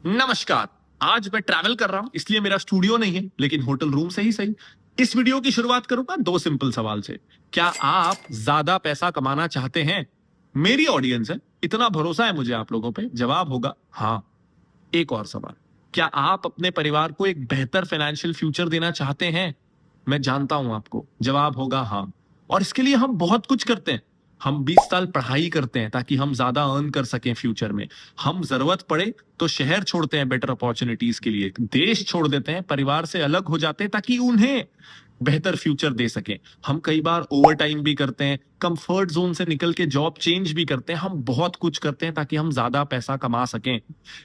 नमस्कार। आज मैं ट्रैवल कर रहा हूं, इसलिए मेरा स्टूडियो नहीं है, लेकिन होटल रूम से ही सही। इस वीडियो की शुरुआत करूंगा दो सिंपल सवाल से। क्या आप ज्यादा पैसा कमाना चाहते हैं? मेरी ऑडियंस है, इतना भरोसा है मुझे आप लोगों पे। जवाब होगा हाँ। एक और सवाल, क्या आप अपने परिवार को एक बेहतर फाइनेंशियल फ्यूचर देना चाहते हैं? मैं जानता हूं आपको, जवाब होगा हाँ। और इसके लिए हम बहुत कुछ करते हैं। हम 20 साल पढ़ाई करते हैं ताकि हम ज्यादा अर्न कर सकें फ्यूचर में। हम जरूरत पड़े तो शहर छोड़ते हैं बेटर अपॉर्चुनिटीज के लिए, देश छोड़ देते हैं, परिवार से अलग हो जाते हैं ताकि उन्हें बेहतर फ्यूचर दे सके। हम कई बार ओवर टाइम भी करते हैं, कंफर्ट जोन से निकल के जॉब चेंज भी करते हैं। हम बहुत कुछ करते हैं ताकि हम ज्यादा पैसा कमा सकें।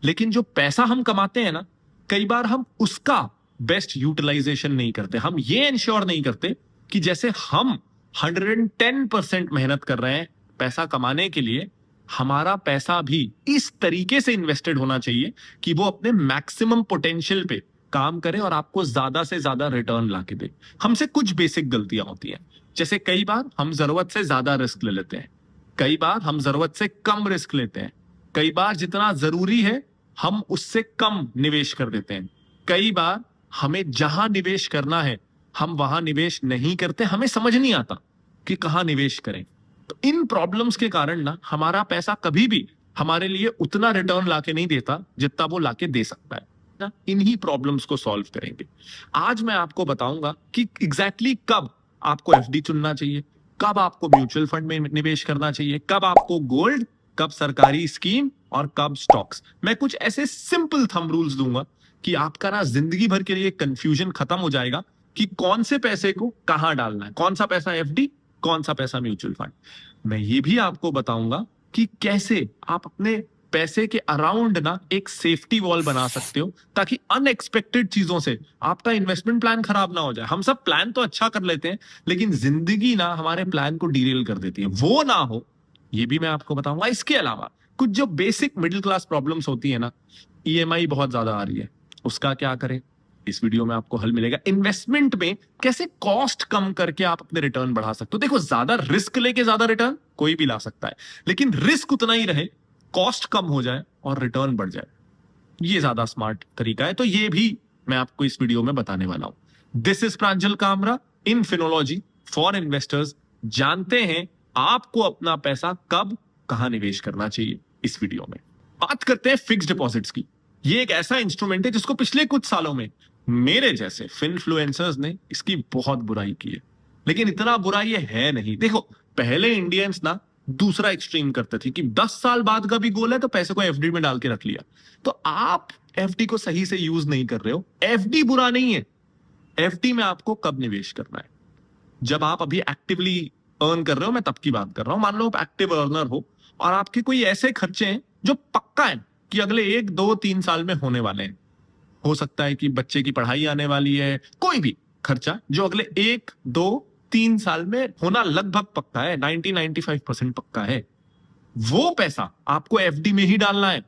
लेकिन जो पैसा हम कमाते हैं ना, कई बार हम उसका बेस्ट यूटिलाइजेशन नहीं करते। हम ये इंश्योर नहीं करते कि जैसे हम 110% मेहनत कर रहे हैं पैसा कमाने के लिए, हमारा पैसा भी इस तरीके से इन्वेस्टेड होना चाहिए कि वो अपने मैक्सिमम पोटेंशियल पे काम करे और आपको ज्यादा से ज्यादा रिटर्न ला के दे। हमसे कुछ बेसिक गलतियां होती हैं, जैसे कई बार हम जरूरत से ज्यादा रिस्क ले लेते हैं, कई बार हम जरूरत से कम रिस्क लेते हैं, कई बार जितना जरूरी है हम उससे कम निवेश कर देते हैं, कई बार हमें जहां निवेश करना है हम वहां निवेश नहीं करते। हमें समझ नहीं आता कि कहां निवेश करें। तो इन प्रॉब्लम्स के कारण ना हमारा पैसा कभी भी हमारे लिए उतना रिटर्न लाके नहीं देता जितना वो लाके दे सकता है ना। इन्हीं प्रॉब्लम्स को सॉल्व करेंगे। आज मैं आपको बताऊंगा कि एग्जैक्टली कब आपको एफडी चुनना चाहिए, कब आपको म्यूचुअल फंड में निवेश करना चाहिए, कब आपको गोल्ड, कब सरकारी स्कीम और कब स्टॉक्स। मैं कुछ ऐसे सिंपल थंब रूल्स दूंगा कि आपका ना जिंदगी भर के लिए कंफ्यूजन खत्म हो जाएगा कि कौन से पैसे को कहां डालना है, कौन सा पैसा एफडी, कौन सा पैसा म्यूचुअल फंड। मैं ये भी आपको बताऊंगा कि कैसे आप अपने पैसे के अराउंड ना एक सेफ्टी वॉल बना सकते हो ताकि अनएक्सपेक्टेड चीजों से आपका इन्वेस्टमेंट प्लान खराब ना हो जाए। हम सब प्लान तो अच्छा कर लेते हैं, लेकिन जिंदगी ना हमारे प्लान को डीरेल कर देती है, वो ना हो ये भी मैं आपको बताऊंगा। इसके अलावा कुछ जो बेसिक मिडिल क्लास प्रॉब्लम्स होती है ना, ईएमआई बहुत ज्यादा आ रही है, उसका क्या करें, इस वीडियो में आपको हल मिलेगा। इन्वेस्टमेंट में कैसे कॉस्ट कम करके आप अपने रिटर्न बढ़ा सकते हो। देखो, ज्यादा रिस्क लेके ज्यादा रिटर्न कोई भी ला सकता है, लेकिन रिस्क उतना ही रहे, कॉस्ट कम हो जाए और रिटर्न बढ़ जाए, ये ज्यादा स्मार्ट तरीका है। तो ये भी मैं आपको इस वीडियो में बताने वाला हूं। This is Pranjal Kamra in Finology for investors. जानते हैं आपको अपना पैसा कब कहां निवेश करना चाहिए। इस वीडियो में बात करते हैं फिक्स्ड डिपॉजिट्स की। ये एक ऐसा इंस्ट्रूमेंट है जिसको पिछले कुछ सालों में मेरे जैसे फिनफ्लुएंसर्स ने इसकी बहुत बुराई की है, लेकिन इतना बुरा ये है नहीं। देखो, पहले इंडियंस ना दूसरा एक्सट्रीम करते थे कि 10 साल बाद का भी गोल है तो पैसे को एफडी में डाल के रख लिया। तो आप एफडी को सही से यूज नहीं कर रहे हो। एफडी बुरा नहीं है, एफडी में आपको कब निवेश करना है, जब आप अभी एक्टिवली अर्न कर रहे हो। मैं तब की बात कर रहा हूं। मान लो आप एक्टिव अर्नर हो और आपके कोई ऐसे खर्चे हैं जो पक्का है कि अगले 1 2 3 साल में होने वाले हैं। हो सकता है कि बच्चे की पढ़ाई आने वाली है, कोई भी खर्चा जो अगले 1 2 3 साल में होना लगभग पक्का है, 90-95% पक्का है, वो पैसा आपको एफडी में ही डालना है।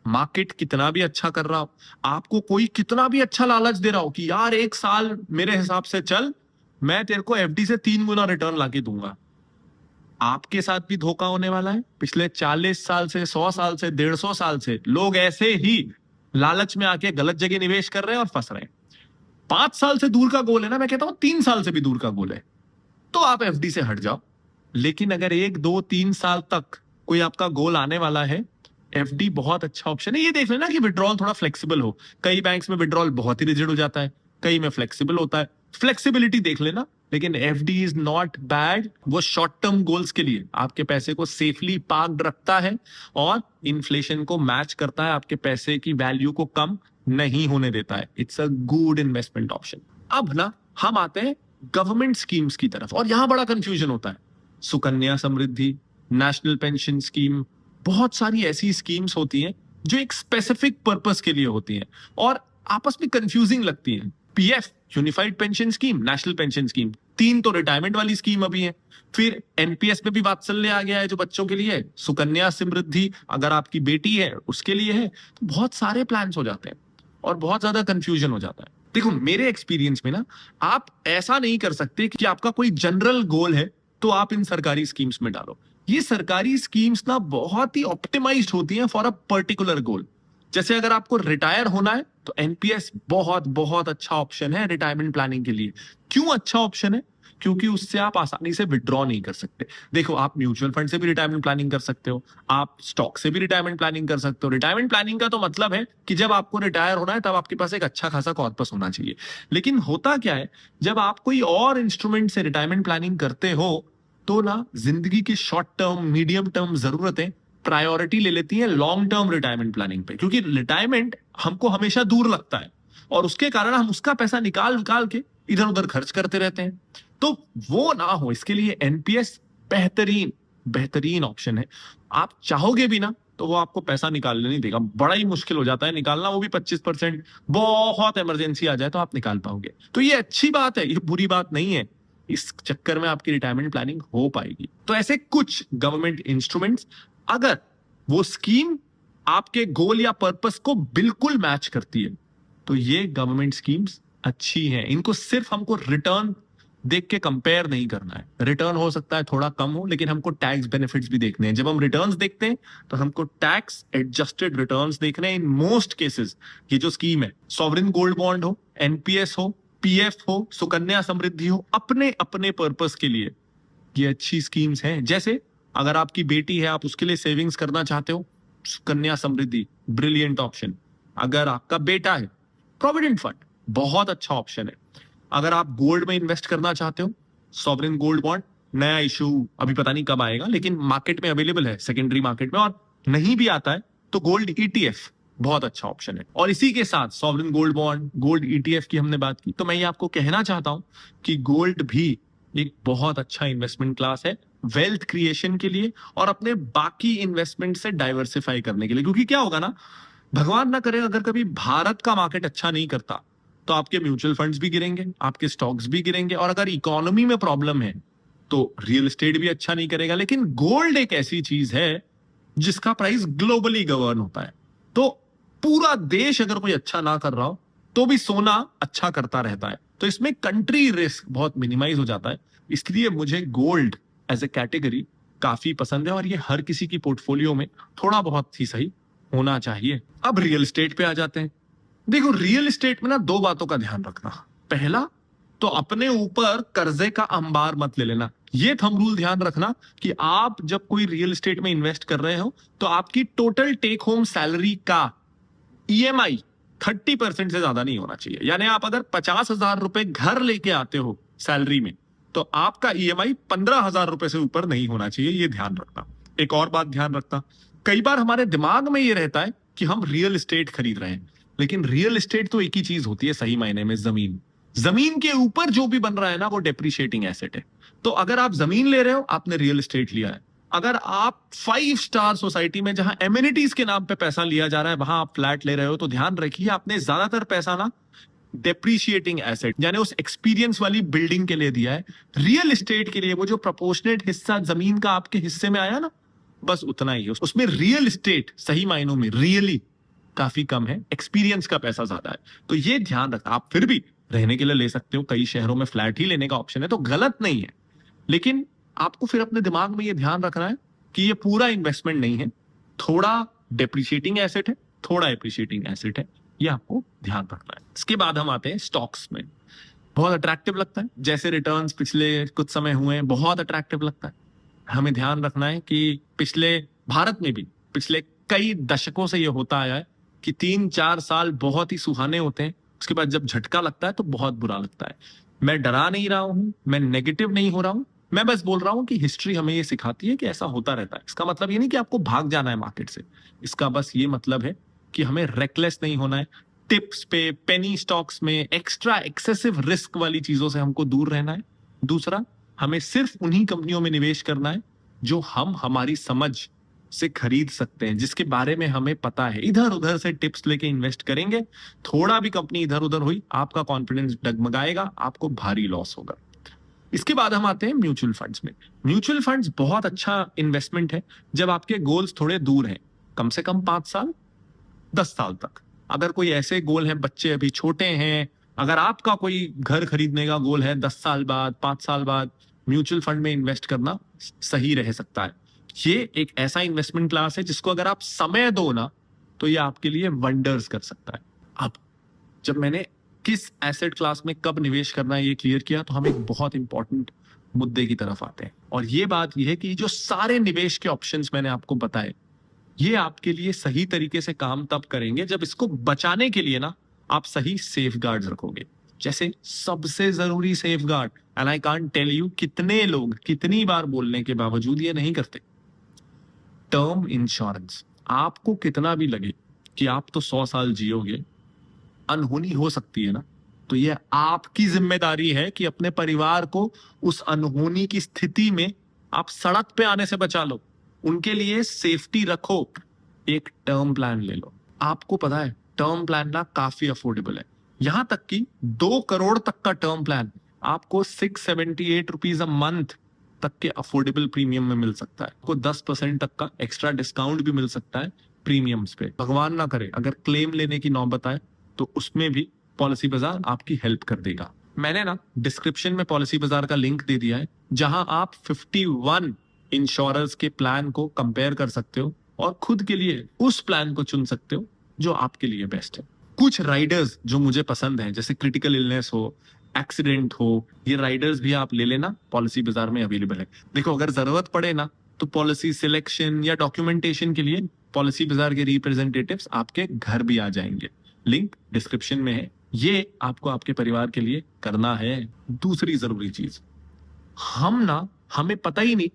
मार्केट कितना भी अच्छा कर रहा हो, आपको कोई कितना भी अच्छा लालच दे रहा हो कि यार 1 साल मेरे हिसाब से चल, मैं तेरे को एफडी से 3 गुना रिटर्न लाके दूंगा, आपके साथ भी धोखा होने वाला है। पिछले 40 साल से, 100 साल से, 150 साल से लोग ऐसे ही लालच में आके गलत जगह निवेश कर रहे हैं और फंस रहे हैं। 5 साल से दूर का गोल है ना, मैं कहता हूं 3 साल से भी दूर का गोल है, तो आप एफडी से हट जाओ। लेकिन अगर 1 2 3 साल तक कोई आपका गोल आने वाला है, एफडी बहुत अच्छा ऑप्शन है। ये देख लेना कि विड्रॉल थोड़ा फ्लेक्सिबल हो। कई बैंक्स में विड्रॉल बहुत ही रिजिड हो जाता है, कई में फ्लेक्सिबल होता है। फ्लेक्सिबिलिटी देख लेना, लेकिन एफडी इज नॉट बैड। वो शॉर्ट टर्म गोल्स के लिए आपके पैसे को सेफली पार्क्ड रखता है और इन्फ्लेशन को मैच करता है, आपके पैसे की वैल्यू को कम नहीं होने देता है। It's a good investment option. अब ना हम आते हैं गवर्नमेंट स्कीम्स की तरफ, और यहां बड़ा कंफ्यूजन होता है। Sukanya Samriddhi, national pension scheme, बहुत सारी ऐसी स्कीम्स होती हैं जो एक स्पेसिफिक पर्पस के लिए होती हैं और आपस में कंफ्यूजिंग लगती हैं। PF, unified pension scheme, national pension scheme, 3 तो रिटायरमेंट वाली स्कीम अभी है। फिर एनपीएस में भी वात्सल्य आ गया है जो बच्चों के लिए है। सुकन्या समृद्धि अगर आपकी बेटी है उसके लिए है। तो बहुत सारे प्लान्स हो जाते हैं और बहुत ज्यादा कंफ्यूजन हो जाता है। देखो, मेरे एक्सपीरियंस में ना आप ऐसा नहीं कर सकते कि आपका कोई जनरल गोल है तो आप इन सरकारी स्कीम्स में डालो। ये सरकारी स्कीम्स ना बहुत ही ऑप्टिमाइज्ड होती हैं फॉर अ पर्टिकुलर गोल। जैसे अगर आपको रिटायर होना है तो एनपीएस बहुत बहुत अच्छा ऑप्शन है रिटायरमेंट प्लानिंग के लिए। क्यों अच्छा ऑप्शन है? क्योंकि उससे आप आसानी से विड्रॉ नहीं कर सकते। देखो, आप म्यूचुअल फंड से भी रिटायरमेंट प्लानिंग कर सकते हो, आप स्टॉक से भी रिटायरमेंट प्लानिंग कर सकते हो। रिटायरमेंट प्लानिंग का तो मतलब है कि जब आपको रिटायर होना है तब आपके पास एक अच्छा खासा कॉर्पस होना चाहिए। लेकिन होता क्या है, जब आप कोई और इंस्ट्रूमेंट से रिटायरमेंट प्लानिंग करते हो तो ना जिंदगी की शॉर्ट टर्म मीडियम टर्म जरूरतें प्रायोरिटी ले लेती है लॉन्ग टर्म रिटायरमेंट प्लानिंग पे, क्योंकि रिटायरमेंट हमको हमेशा दूर लगता है और उसके कारण हम उसका पैसा निकाल निकाल के इधर उधर खर्च करते रहते हैं। तो वो ना हो, इसके लिए एनपीएस बेहतरीन बेहतरीन ऑप्शन है। आप चाहोगे भी ना तो वो आपको पैसा निकालने नहीं देगा, बड़ा ही मुश्किल हो जाता है निकालना, वो भी 25%। बहुत इमरजेंसी आ जाए तो आप निकाल पाओगे। तो ये अच्छी बात है, ये बुरी बात नहीं है। इस चक्कर में आपकी रिटायरमेंट प्लानिंग हो पाएगी। तो ऐसे कुछ गवर्नमेंट इंस्ट्रूमेंट्स, अगर वो स्कीम आपके गोल या पर्पस को बिल्कुल मैच करती है तो ये गवर्नमेंट स्कीम्स अच्छी हैं। इनको सिर्फ हमको रिटर्न देख के कंपेयर नहीं करना है। रिटर्न हो सकता है थोड़ा कम हो, लेकिन हमको टैक्स बेनिफिट्स भी देखने हैं। जब हम रिटर्न्स देखते हैं तो हमको टैक्स एडजस्टेड रिटर्न्स देखने हैं इन मोस्ट केसेस। ये जो स्कीम है, सॉवरेन गोल्ड बॉन्ड हो, एनपीएस हो, पीएफ हो, सुकन्या समृद्धि हो, अपने अपने पर्पस के लिए ये अच्छी स्कीम्स हैं। जैसे अगर आपकी बेटी है, आप उसके लिए सेविंग्स करना चाहते हो, सुकन्या समृद्धि ब्रिलियंट ऑप्शन। अगर आपका बेटा है, प्रोविडेंट फंड बहुत अच्छा ऑप्शन है। अगर आप गोल्ड में इन्वेस्ट करना चाहते हो, सॉवरेन गोल्ड बॉन्ड, नया इशू अभी पता नहीं कब आएगा, लेकिन मार्केट में अवेलेबल है, सेकेंडरी मार्केट में। और नहीं भी आता है तो गोल्ड ईटीएफ बहुत अच्छा ऑप्शन है। और इसी के साथ sovereign gold bond, gold ETF की हमने बात की, तो मैं ये आपको कहना चाहता हूं कि गोल्ड भी एक बहुत अच्छा इन्वेस्टमेंट क्लास है वेल्थ क्रिएशन के लिए और अपने बाकी इन्वेस्टमेंट से डाइवर्सिफाई करने के लिए। क्योंकि क्या होगा ना, भगवान ना करे अगर कभी भारत का मार्केट अच्छा नहीं करता तो आपके म्यूचुअल फंड्स भी गिरेंगे, आपके स्टॉक्स भी गिरेंगे, और अगर इकोनॉमी में प्रॉब्लम है तो रियल एस्टेट भी अच्छा नहीं करेगा। लेकिन गोल्ड एक ऐसी चीज है जिसका प्राइस ग्लोबली गवर्न होता है। तो पूरा देश अगर कोई अच्छा ना कर रहा हो तो भी सोना अच्छा करता रहता है। तो इसमें कंट्री रिस्क बहुत मिनिमाइज हो जाता है। इसलिए मुझे गोल्ड एज ए कैटेगरी काफी पसंद है और ये हर किसी की पोर्टफोलियो में थोड़ा बहुत ही सही होना चाहिए। अब रियल एस्टेट पे आ जाते हैं। देखो, रियल एस्टेट में ना दो बातों का ध्यान रखना। पहला तो अपने ऊपर कर्जे का अंबार मत ले लेना। ये थंब रूल ध्यान रखना कि आप जब कोई रियल एस्टेट में इन्वेस्ट कर रहे हो तो आपकी टोटल टेक होम सैलरी का ईएमआई 30% से ज्यादा नहीं होना चाहिए। यानी आप अगर 50,000 रुपए घर लेके आते हो सैलरी में तो आपका ईएमआई 15,000 रुपए से ऊपर नहीं होना चाहिए। ये ध्यान रखना। एक और बात ध्यान रखना, कई बार हमारे दिमाग में ये रहता है कि हम रियल एस्टेट खरीद रहे हैं, लेकिन रियल एस्टेट तो एक ही चीज होती है सही मायने में, जमीन। जमीन के ऊपर जो भी बन रहा है ना वो डेप्रिशिएटिंग एसेट है। तो अगर आप जमीन ले रहे हो, आपने रियल एस्टेट लिया है। अगर आप 5 स्टार सोसाइटी में जहां एमिनिटीज के नाम पे पैसा लिया जा रहा है वहां आप फ्लैट ले रहे हो, तो ध्यान रखिए आपने ज्यादातर पैसा ना डेप्रिशिएटिंग एसेट यानी उस एक्सपीरियंस वाली बिल्डिंग के लिए दिया है। रियल एस्टेट के लिए वो जो प्रोपोर्शनेट हिस्सा जमीन का आपके हिस्से में आया ना, बस उतना ही है। उसमें रियल एस्टेट सही मायनों में रियली काफी कम है, एक्सपीरियंस का पैसा ज्यादा है। तो ये ध्यान रखना। आप फिर भी रहने के लिए ले सकते हो, कई शहरों में फ्लैट ही लेने का ऑप्शन है, तो गलत नहीं है। लेकिन आपको फिर अपने दिमाग में ये ध्यान रखना है कि ये पूरा इन्वेस्टमेंट नहीं है, थोड़ा डेप्रिशिएटिंग एसेट है, थोड़ा एप्रिशिएटिंग एसेट है। ये आपको ध्यान रखना है। इसके बाद हम आते हैं स्टॉक्स में। बहुत अट्रैक्टिव लगता है, जैसे रिटर्न्स पिछले कुछ समय हुए हैं, बहुत अट्रैक्टिव लगता है। हमें ध्यान रखना है कि पिछले भारत में भी पिछले कई दशकों से ये होता आया है कि 3-4 साल बहुत ही सुहाने होते हैं, उसके बाद जब झटका लगता है तो बहुत बुरा लगता है। मैं डरा नहीं रहा हूं, मैं नेगेटिव नहीं हो रहा हूं, मैं बस बोल रहा हूं कि हिस्ट्री हमें ये सिखाती है कि ऐसा होता रहता है। इसका मतलब ये नहीं कि आपको भाग जाना है मार्केट से, इसका बस ये मतलब है कि हमें रेकलेस नहीं होना है। टिप्स पे, पेनी स्टॉक्स में एक्स्ट्रा एक्सेसिव रिस्क वाली चीजों से हमको दूर रहना है। दूसरा, हमें सिर्फ उन्हीं कंपनियों में निवेश करना है जो हम हमारी समझ से खरीद सकते हैं, जिसके बारे में हमें पता है। इधर उधर से टिप्स लेके इन्वेस्ट करेंगे, थोड़ा भी कंपनी इधर उधर हुई, आपका कॉन्फिडेंस डगमगाएगा, आपको भारी लॉस होगा। इसके बाद हम आते हैं म्यूचुअल फंड्स में। म्यूचुअल फंड्स बहुत अच्छा इन्वेस्टमेंट है जब आपके गोल्स थोड़े दूर हैं, कम से कम 5 साल 10 साल तक। अगर कोई ऐसे गोल है, बच्चे अभी छोटे हैं, अगर आपका कोई घर खरीदने का गोल है 10 साल बाद, 5 साल बाद, म्यूचुअल फंड में इन्वेस्ट करना सही रह सकता है। ये एक ऐसा इन्वेस्टमेंट क्लास है जिसको अगर आप समय दो ना तो ये आपके लिए वंडर्स कर सकता है। अब जब मैंने किस एसेट क्लास में कब निवेश करना है ये क्लियर किया, तो हम एक बहुत इंपॉर्टेंट मुद्दे की तरफ आते हैं। और ये बात ये है कि जो सारे निवेश के ऑप्शंस मैंने आपको बताए, ये आपके लिए सही तरीके से काम तब करेंगे जब इसको बचाने के लिए ना आप सही सेफगार्ड्स रखोगे। जैसे सबसे जरूरी safeguard, and I can't tell you कितने लोग कितनी बार बोलने के बावजूद ये नहीं करते, टर्म इंश्योरेंस। आपको कितना भी लगे कि आप तो 100 साल जियोगे, अनहोनी हो सकती है ना, तो ये आपकी जिम्मेदारी है कि अपने परिवार को उस अनहोनी की स्थिति में आप सड़क पे आने से बचा लो, उनके लिए सेफ्टी रखो। एक टर्म प्लान ले लो। आपको पता है टर्म प्लान ना काफी अफोर्डेबल है, यहां तक कि 2 करोड़ तक का टर्म प्लान आपको 678 रुपीज अ मंथ तक के अफोर्डेबल प्रीमियम में मिल सकता है। आपको 10% तक का एक्स्ट्रा डिस्काउंट भी मिल सकता है प्रीमियम्स पे। भगवान ना करे अगर क्लेम लेने की नौबत आए तो उसमें भी पॉलिसी बाजार आपकी हेल्प कर देगा। मैंने ना डिस्क्रिप्शन में पॉलिसी बाजार का लिंक दे दिया है, जहां आप 51 इंश्योरर्स के प्लान को कंपेयर कर सकते हो और खुद के लिए उस प्लान को चुन सकते हो जो आपके लिए बेस्ट है। कुछ राइडर्स जो मुझे पसंद हैं, जैसे क्रिटिकल इलनेस हो, एक्सीडेंट हो, ये राइडर्स भी आप ले लेना, पॉलिसी बाजार में अवेलेबल है। देखो अगर जरूरत पड़े ना तो पॉलिसी सिलेक्शन या डॉक्यूमेंटेशन के लिए पॉलिसी बाजार के रिप्रेजेंटेटिव्स आपके घर भी आ जाएंगे। लिंक डिस्क्रिप्शन में है। ये आपको आपके परिवार के लिए करना है। दूसरी जरूरी चीज, हमें पता ही नहीं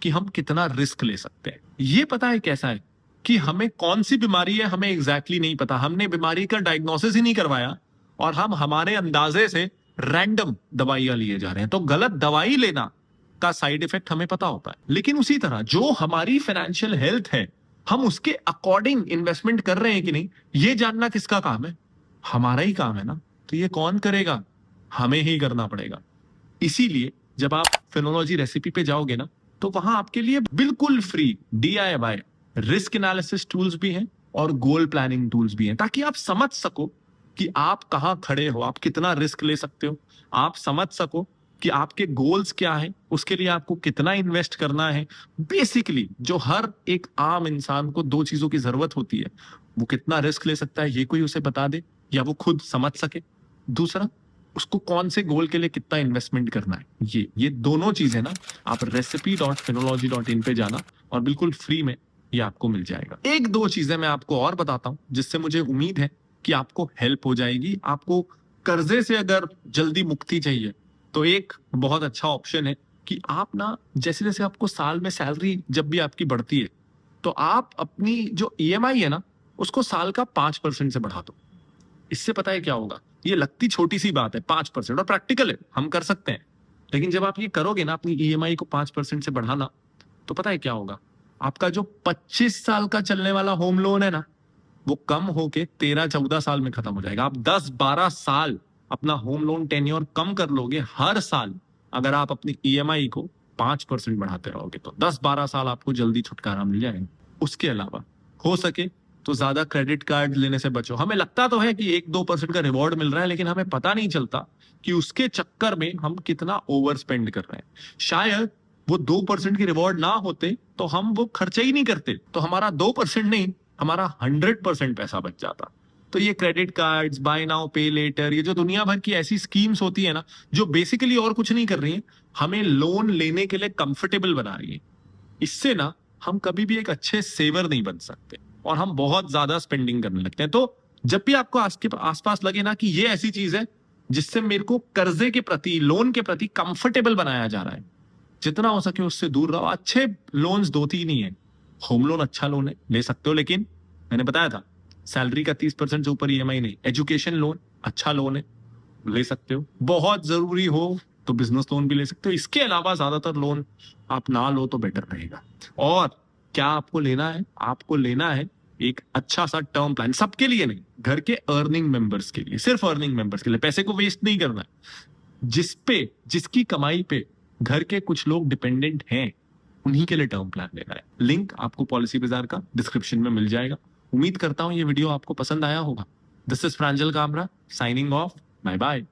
कि हम कितना रिस्क ले सकते हैं। ये पता है कैसा है कि हमें कौन सी बीमारी है हमें एग्जैक्टली नहीं पता, हमने बीमारी का डायग्नोसिस ही नहीं करवाया और हम हमारे अंदाजे से रैंडम दवाइयां लिए जा रहे हैं, तो गलत दवाई लेना का साइड इफेक्ट हमें पता होता है। लेकिन उसी तरह जो हमारी फाइनेंशियल हेल्थ है, हम उसके अकॉर्डिंग इन्वेस्टमेंट कर रहे हैं कि नहीं, ये जानना किसका काम है? हमारा ही काम है ना। तो ये कौन करेगा? हमें ही करना पड़ेगा। इसीलिए जब आप फिनोलॉजी रेसिपी पे जाओगे ना, तो वहां आपके लिए बिल्कुल free DIY risk analysis tools भी हैं और गोल प्लानिंग टूल्स भी हैं, ताकि आप समझ सको कि आप कहां खड़े हो, आप कितना रिस्क ले सकते हो, आप समझ सको कि आपके गोल्स क्या हैं, उसके लिए आपको कितना इन्वेस्ट करना है। बेसिकली जो हर एक आम इंसान को 2 चीजों की जरूरत होती है, वो कितना रिस्क ले सकता है ये कोई उसे बता दे या वो खुद समझ सके, दूसरा उसको कौन से गोल के लिए कितना इन्वेस्टमेंट करना है। ये दोनों चीजें ना आप recipe.phinology.in पे जाना और बिल्कुल फ्री में ये आपको मिल जाएगा। 1-2 चीजें मैं आपको और बताता हूं जिससे मुझे उम्मीद है कि आपको हेल्प हो जाएगी। आपको कर्जे से अगर जल्दी मुक्ति चाहिए तो एक बहुत अच्छा ऑप्शन है कि आप ना जैसे जैसे आपको साल में सैलरी जब भी आपकी बढ़ती है, तो आप अपनी जो EMI है ना उसको साल का 5% से बढ़ा दो। इससे पता है क्या होगा? ये लगती छोटी सी बात है 5%, और प्रैक्टिकल है, हम कर सकते हैं, लेकिन जब आप ये करोगे ना अपनी EMI को 5% से बढ़ाना, तो पता है क्या होगा? आपका जो 25 साल का चलने वाला होम लोन है ना, वो कम होके 13-14 साल में खत्म हो जाएगा। आप 10-12 साल अपना होम लोन टेन्योर कम कर लोगे हर साल, अगर आप अपनी EMI को 5% बढ़ाते रहोगे तो 10-12 साल आपको जल्दी छुटकारा मिल जाएगा। उसके अलावा हो सके तो ज्यादा क्रेडिट कार्ड लेने से बचो। हमें लगता तो है कि 1-2% का रिवॉर्ड मिल रहा है, लेकिन हमें पता नहीं चलता कि उसके चक्कर में हम कितना ओवर स्पेंड कर रहे हैं। शायद वो 2% की रिवॉर्ड ना होते तो हम वो खर्चा ही नहीं करते, तो हमारा 2% नहीं, हमारा 100% पैसा बच जाता। तो ये क्रेडिट कार्ड्स, बाय नाउ पे लेटर, ये जो दुनिया भर की ऐसी स्कीम्स होती है ना, जो बेसिकली और कुछ नहीं कर रही है, हमें लोन लेने के लिए कंफर्टेबल बना रही है। इससे ना हम कभी भी एक अच्छे सेवर नहीं बन सकते और हम बहुत ज्यादा स्पेंडिंग करने लगते हैं। तो जब भी आपको आसपास लगे ना कि ये ऐसी चीज है जिससे मेरे को कर्जे के प्रति, लोन के प्रति कंफर्टेबल बनाया जा रहा है, जितना हो सके उससे दूर रहो। अच्छे लोन्स 2-3 ही है। होम लोन अच्छा लोन है, ले सकते हो, लेकिन मैंने बताया था सैलरी का 30% से ऊपर EMI नहीं। एजुकेशन लोन अच्छा लोन है, ले सकते हो। बहुत जरूरी हो तो बिजनेस लोन भी ले सकते हो। इसके अलावा ज्यादातर लोन आप ना लो तो बेटर रहेगा। और क्या आपको लेना है? आपको लेना है एक अच्छा सा टर्म प्लान, सबके लिए नहीं, घर के अर्निंग मेंबर्स के लिए, सिर्फ अर्निंग मेंबर्स के लिए। पैसे को वेस्ट नहीं करना है। जिसकी कमाई पे घर के कुछ लोग डिपेंडेंट हैं, उन्हीं के लिए टर्म प्लान लेना है। लिंक आपको पॉलिसी बाजार का डिस्क्रिप्शन में मिल जाएगा। उम्मीद करता हूं ये वीडियो आपको पसंद आया होगा। This is Pranjal Kamra signing off. Bye bye.